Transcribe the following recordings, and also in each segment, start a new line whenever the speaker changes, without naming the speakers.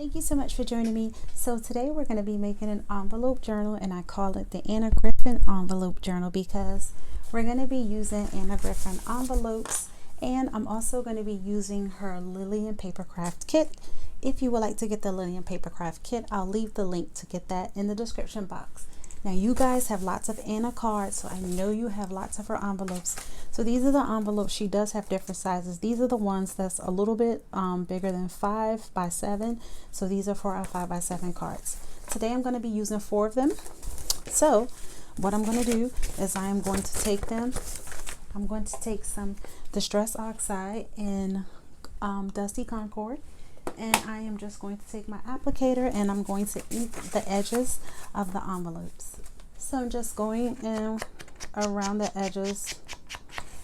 Thank you so much for joining me. So today we're going to be making an envelope journal, and I call it the Anna Griffin envelope journal because we're going to be using Anna Griffin envelopes, and I'm also going to be using her Lilian papercraft kit. If you would like to get the Lilian papercraft kit, I'll leave the link to get that in the description box. Now you guys have lots of Anna cards, so I know you have lots of her envelopes. So these are the envelopes. She does have different sizes. These are the ones that's a little bit bigger than 5 by 7. So these are for our 5 by 7 cards. Today I'm going to be using 4 of them. So what I'm going to do is I am going to take them. I'm going to take some Distress Oxide in Dusty Concord. And I am just going to take my applicator and I'm going to ink the edges of the envelopes. So I'm just going in around the edges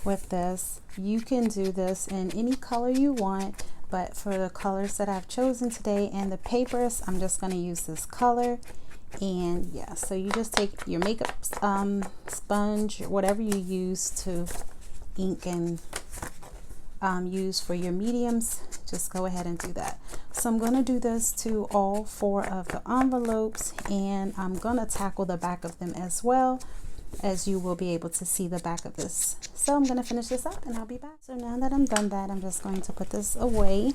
with this. You can do this in any color you want, but for the colors that I've chosen today and the papers, I'm just going to use this color. And yeah, so you just take your makeup sponge, whatever you use to ink and use for your mediums, just go ahead and do that. So I'm going to do this to all 4 of the envelopes, and I'm going to tackle the back of them as well, as you will be able to see the back of this. So I'm going to finish this up and I'll be back. So now that I'm done that, I'm just going to put this away.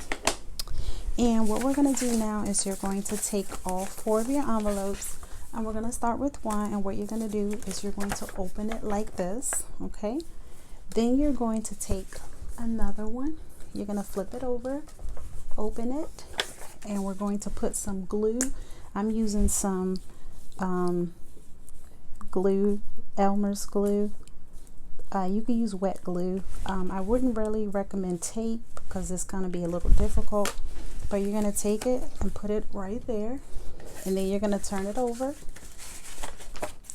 And what we're going to do now is you're going to take all 4 of your envelopes, and we're going to start with one, and what you're going to do is you're going to open it like this, okay? Then you're going to take another one, you're going to flip it over, open it, and we're going to put some glue. I'm using some glue, Elmer's glue. You can use wet glue. I wouldn't really recommend tape because it's going to be a little difficult, but you're going to take it and put it right there, and then you're going to turn it over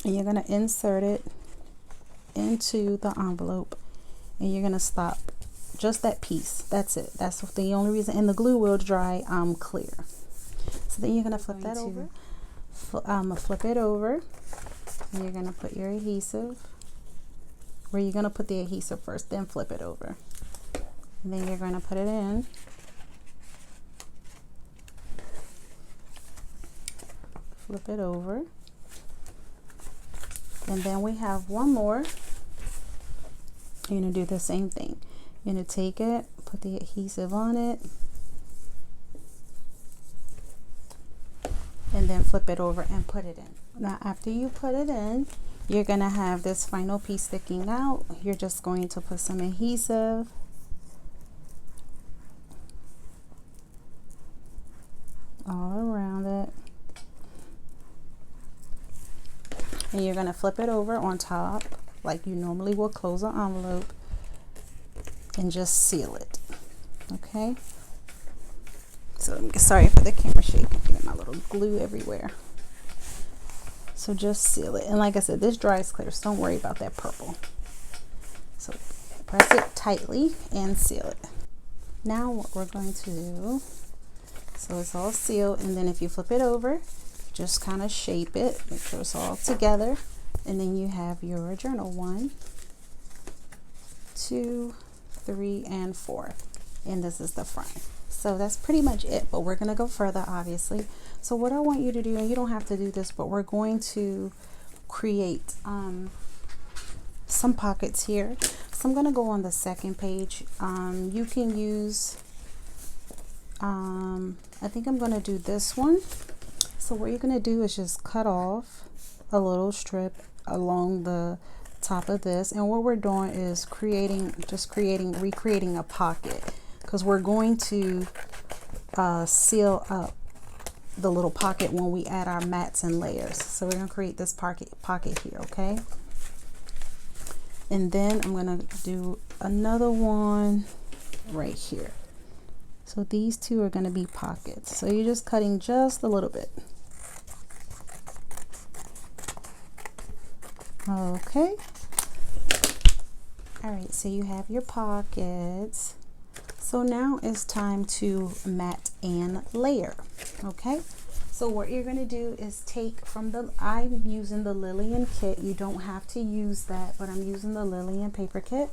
and you're going to insert it into the envelope, and you're going to stop just that piece. That's it. That's the only reason, and the glue will dry clear. So then you're going to flip that over. Flip it over, and you're going to put your adhesive where you're going to put the adhesive first, then flip it over, and then you're going to put it in. Flip it over, and then we have one more. You're going to do the same thing. You're going to take it, put the adhesive on it, and then flip it over and put it in. Now after you put it in, you're going to have this final piece sticking out. You're just going to put some adhesive all around it, and you're going to flip it over on top like you normally will close an envelope, and just seal it. Okay, so sorry for the camera shake, I get my little glue everywhere. So just seal it, and like I said, this dries clear, so don't worry about that purple. So press it tightly and seal it. Now what we're going to do, so it's all sealed, and then if you flip it over, just kind of shape it, make sure it's all together, and then you have your journal. 1, 2, 3, and 4, and this is the front. So that's pretty much it, but we're going to go further, obviously. So what I want you to do, and you don't have to do this, but we're going to create some pockets here. So I'm going to go on the second page. You can use I think I'm going to do this one. So what you're going to do is just cut off a little strip along the top of this, and what we're doing is recreating a pocket, because we're going to seal up the little pocket when we add our mats and layers. So we're going to create this pocket here, okay? And then I'm going to do another one right here. So these 2 are going to be pockets. So you're just cutting just a little bit. Okay. All right, so you have your pockets. So now it's time to mat and layer. Okay, so what you're going to do is take from I'm using the Lilian kit. You don't have to use that, but I'm using the Lilian paper kit,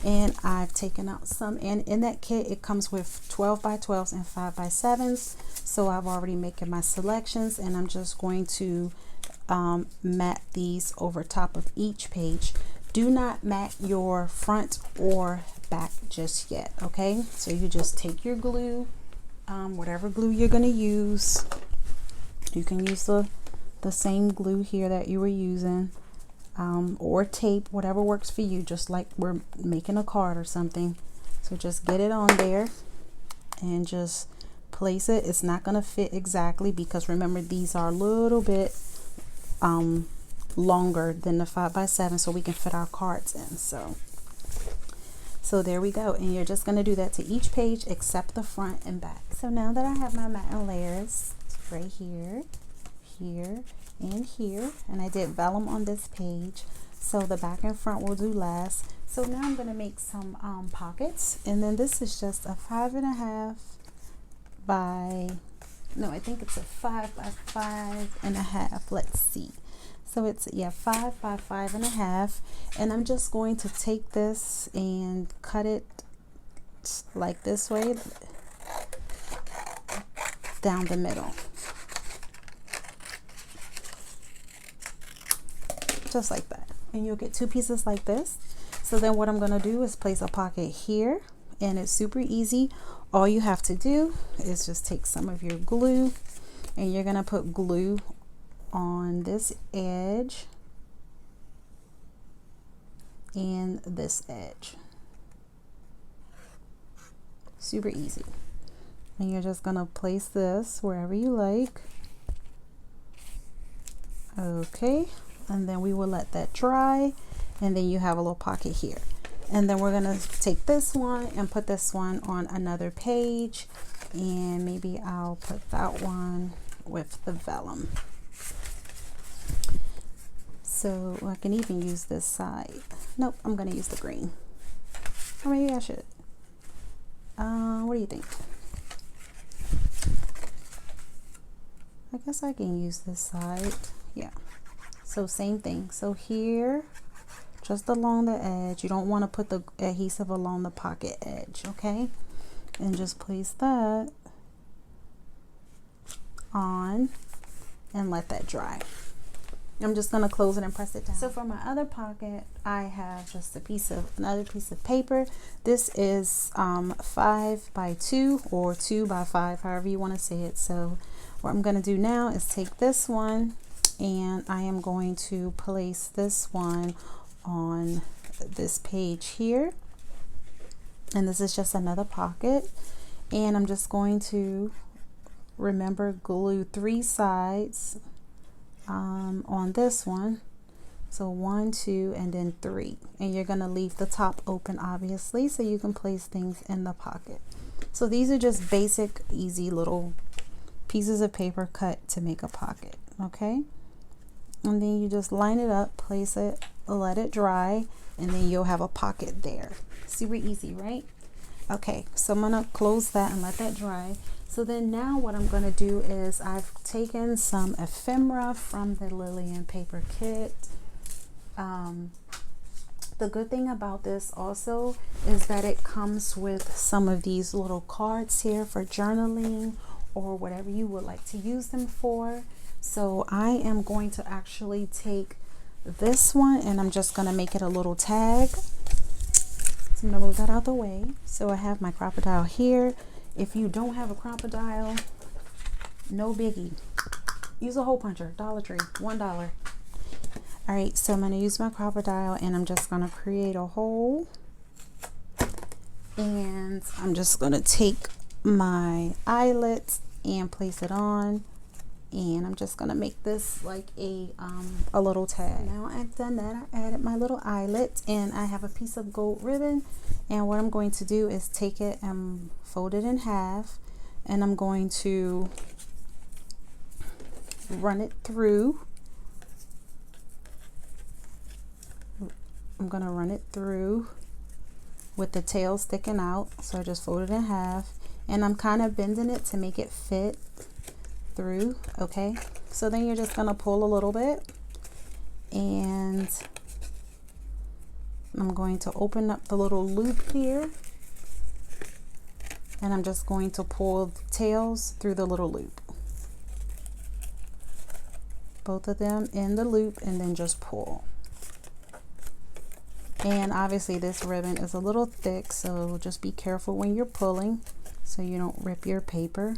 and I've taken out some, and in that kit it comes with 12 by 12s and 5 by 7s. So I've already making my selections, and I'm just going to mat these over top of each page. Do not mat your front or back just yet, okay? So you just take your glue, whatever glue you're going to use. You can use the same glue here that you were using, or tape, whatever works for you, just like we're making a card or something. So just get it on there and just place it. It's not going to fit exactly because remember, these are a little bit longer than the 5x7, so we can fit our cards in. So there we go, and you're just going to do that to each page except the front and back. So now that I have my matte layers right here, here, and here, and I did vellum on this page, so the back and front will do last. So now I'm going to make some pockets, and then this is just a 5.5 by, no, I think it's a 5 by 5.5. Let's see. So it's, yeah, 5 by 5.5, and I'm just going to take this and cut it like this way down the middle, just like that, and you'll get two pieces like this. So then what I'm going to do is place a pocket here, and it's super easy. All you have to do is just take some of your glue, and you're going to put glue on this edge and this edge. Super easy. And you're just going to place this wherever you like. Okay, and then we will let that dry, and then you have a little pocket here. And then we're going to take this one and put this one on another page, and maybe I'll put that one with the vellum. So I can even use this side. Nope, I'm going to use the green. Or maybe I should. What do you think? I guess I can use this side. Yeah. So same thing. So here, just along the edge, you don't want to put the adhesive along the pocket edge, okay? And just place that on and let that dry. I'm just going to close it and press it down. So for my other pocket, I have just another piece of paper. This is 5 by 2 or 2 by 5, however you want to say it. So what I'm going to do now is take this one, and I am going to place this one on this page here. And this is just another pocket. And I'm just going to, remember, glue 3 sides on this one. So 1, 2, and then 3. And you're going to leave the top open, obviously, so you can place things in the pocket. So these are just basic, easy little pieces of paper cut to make a pocket, okay? And then you just line it up, place it, let it dry, and then you'll have a pocket there. Super easy, right? Okay, so I'm gonna close that and let that dry. So then now what I'm gonna do is I've taken some ephemera from the Lilian paper kit. The good thing about this also is that it comes with some of these little cards here for journaling or whatever you would like to use them for. So I am going to actually take this one, and I'm just going to make it a little tag. So I'm going to move that out of the way. So I have my crocodile here. If you don't have a crocodile, no biggie. Use a hole puncher, Dollar Tree, $1. All right, so I'm going to use my crocodile, and I'm just going to create a hole. And I'm just going to take my eyelet and place it on. And I'm just going to make this like a little tag. Now I've done that, I added my little eyelet, and I have a piece of gold ribbon. And what I'm going to do is take it and fold it in half, and I'm going to run it through. I'm going to run it through with the tail sticking out. So I just fold it in half, and I'm kind of bending it to make it fit through. Okay, so then you're just going to pull a little bit, and I'm going to open up the little loop here, and I'm just going to pull the tails through the little loop. Both of them in the loop, and then just pull. And obviously this ribbon is a little thick, so just be careful when you're pulling so you don't rip your paper.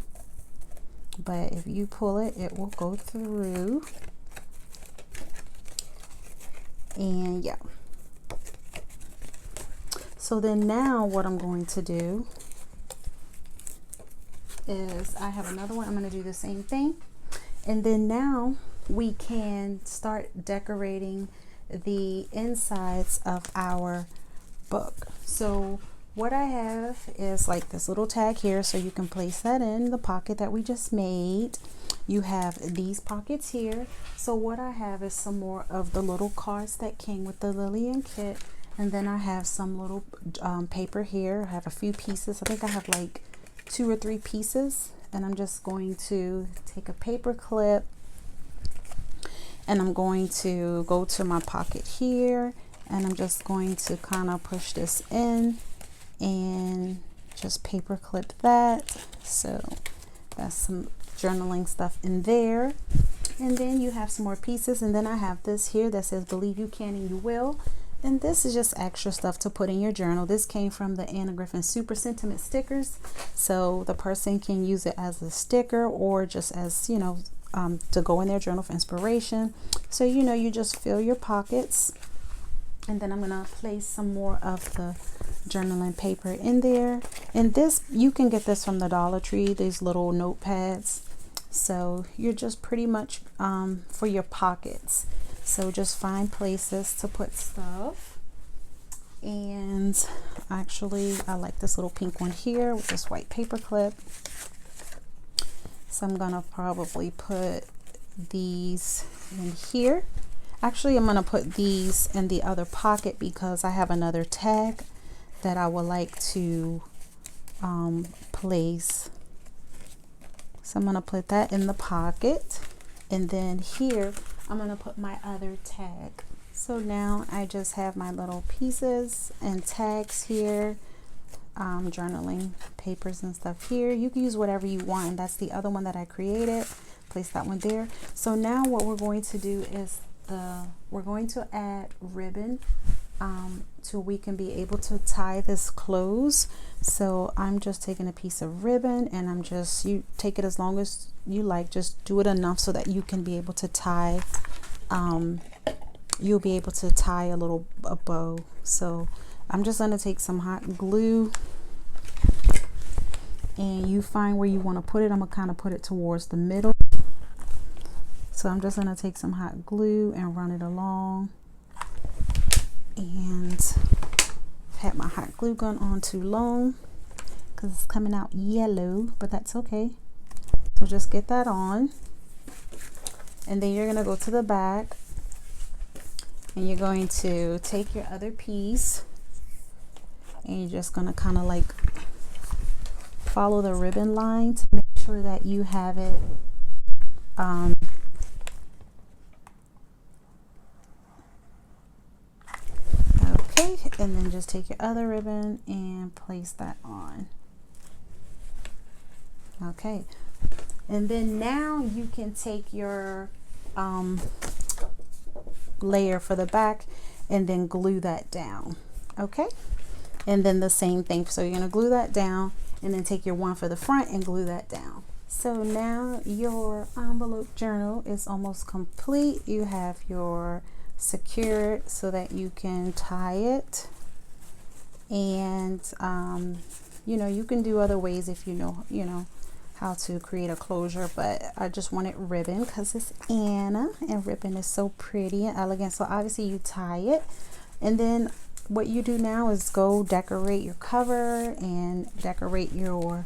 But if you pull it, it will go through. And yeah. So then now what I'm going to do is, I have another one. I'm going to do the same thing. And then now we can start decorating the insides of our book. So what I have is like this little tag here, so you can place that in the pocket that we just made. You have these pockets here. So what I have is some more of the little cards that came with the Lilian kit, and then I have some little paper here. I have a few pieces. I think I have like 2 or 3 pieces, and I'm just going to take a paper clip, and I'm going to go to my pocket here, and I'm just going to kind of push this in and just paper clip that. So that's some journaling stuff in there. And then you have some more pieces, and then I have this here that says believe you can and you will, and this is just extra stuff to put in your journal. This came from the Anna Griffin Super Sentiment stickers, so the person can use it as a sticker or just as, you know, to go in their journal for inspiration. So, you know, you just fill your pockets, and then I'm gonna place some more of the journaling paper in there. And this, you can get this from the Dollar Tree, these little notepads. So you're just pretty much for your pockets. So just find places to put stuff. And actually I like this little pink one here with this white paper clip. So I'm gonna probably put these in here. Actually, I'm gonna put these in the other pocket because I have another tag that I would like to place. So I'm gonna put that in the pocket, and then here I'm gonna put my other tag. So now I just have my little pieces and tags here, journaling papers and stuff here. You can use whatever you want. That's the other one that I created. Place that one there. So now what we're going to do is we're going to add ribbon so we can be able to tie this close. So I'm just taking a piece of ribbon, and I'm just, you take it as long as you like, just do it enough so that you can be able to tie, you'll be able to tie a bow. So I'm just going to take some hot glue, and you find where you want to put it. I'm going to kind of put it towards the middle. So I'm just going to take some hot glue and run it along. And I've had my hot glue gun on too long because it's coming out yellow, but that's okay. So just get that on. And then you're going to go to the back, and you're going to take your other piece, and you're just going to kind of like follow the ribbon line to make sure that you have it okay, and then just take your other ribbon and place that on. Okay, and then now you can take your layer for the back and then glue that down. Okay, and then the same thing, so you're going to glue that down and then take your one for the front and glue that down. So now your envelope journal is almost complete. You have your secured so that you can tie it, and you know, you can do other ways if you know how to create a closure, but I just wanted ribbon because it's Anna, and ribbon is so pretty and elegant. So obviously you tie it, and then what you do now is go decorate your cover and decorate your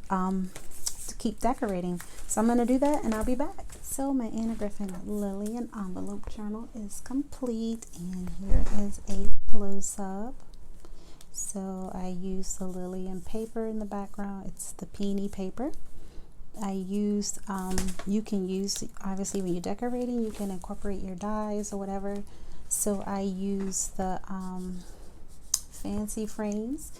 to keep decorating. So I'm going to do that, and I'll be back. So my Anna Griffin Lilian envelope journal is complete, and here is a close-up. So I use the Lilian paper in the background. It's the peony paper. I used you can use, obviously when you're decorating, you can incorporate your dies or whatever. So I use the fancy frames,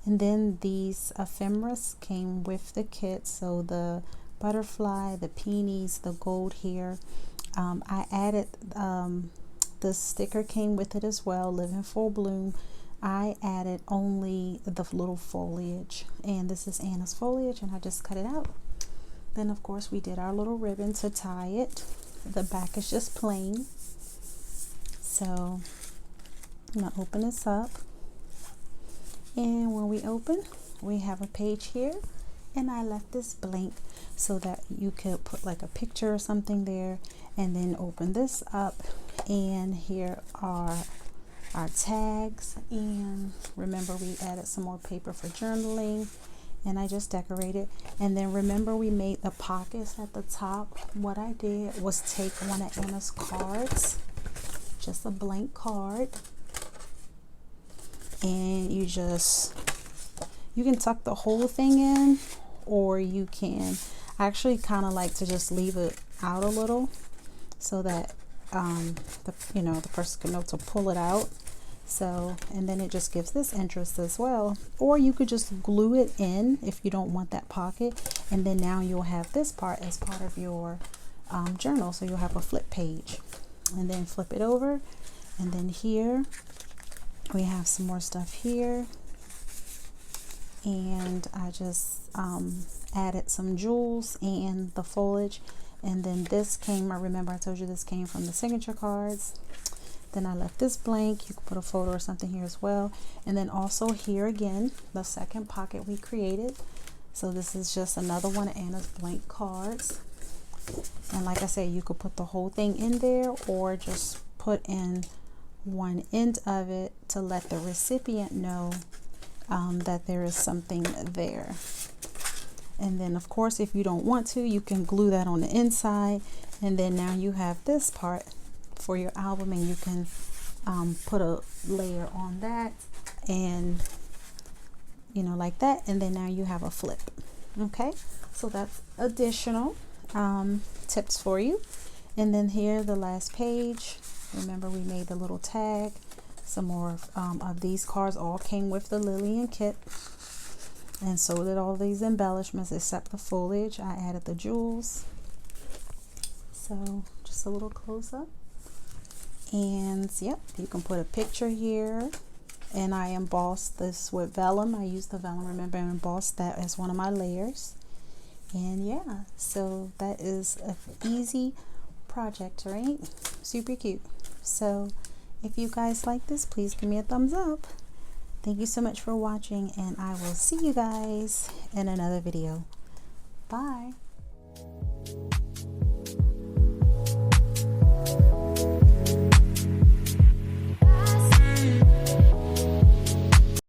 And then these ephemeras came with the kit, so the butterfly, the peonies, the gold hair. I added the sticker came with it as well, Live in Full Bloom. I added only the little foliage, and this is Anna's foliage, and I just cut it out. Then of course we did our little ribbon to tie it. The back is just plain. So I'm gonna open this up, and when we open, we have a page here, and I left this blank so that you could put like a picture or something there, and then open this up, and here are our tags. And remember, we added some more paper for journaling, and I just decorated. And then remember, we made the pockets at the top. What I did was take one of Anna's cards, just a blank card, and you can tuck the whole thing in, or you can, I actually kind of like to just leave it out a little so that the person can know to pull it out. So, and then it just gives this interest as well. Or you could just glue it in if you don't want that pocket, and then now you'll have this part as part of your journal. So you'll have a flip page, and then flip it over, and then here we have some more stuff here, and I just added some jewels and the foliage. And then this came, I remember I told you this came from the signature cards. Then I left this blank. You can put a photo or something here as well. And then also here again, the second pocket we created. So this is just another one of Anna's blank cards. And like I said, you could put the whole thing in there, or just put in one end of it to let the recipient know that there is something there. And then of course, if you don't want to, you can glue that on the inside, and then now you have this part for your album, and you can put a layer on that, and like that, and then now you have a flip. Okay, so that's additional tips for you. And then here, the last page, remember we made the little tag. Some more of these cards all came with the Lilian kit, and so did all these embellishments except the foliage. I added the jewels. So just a little close up, and yep, you can put a picture here. And I embossed this with vellum. I used the vellum, remember, and embossed that as one of my layers. And yeah, so that is an easy project, right? Super cute. So if you guys like this, please give me a thumbs up. Thank you so much for watching, and I will see you guys in another video. Bye.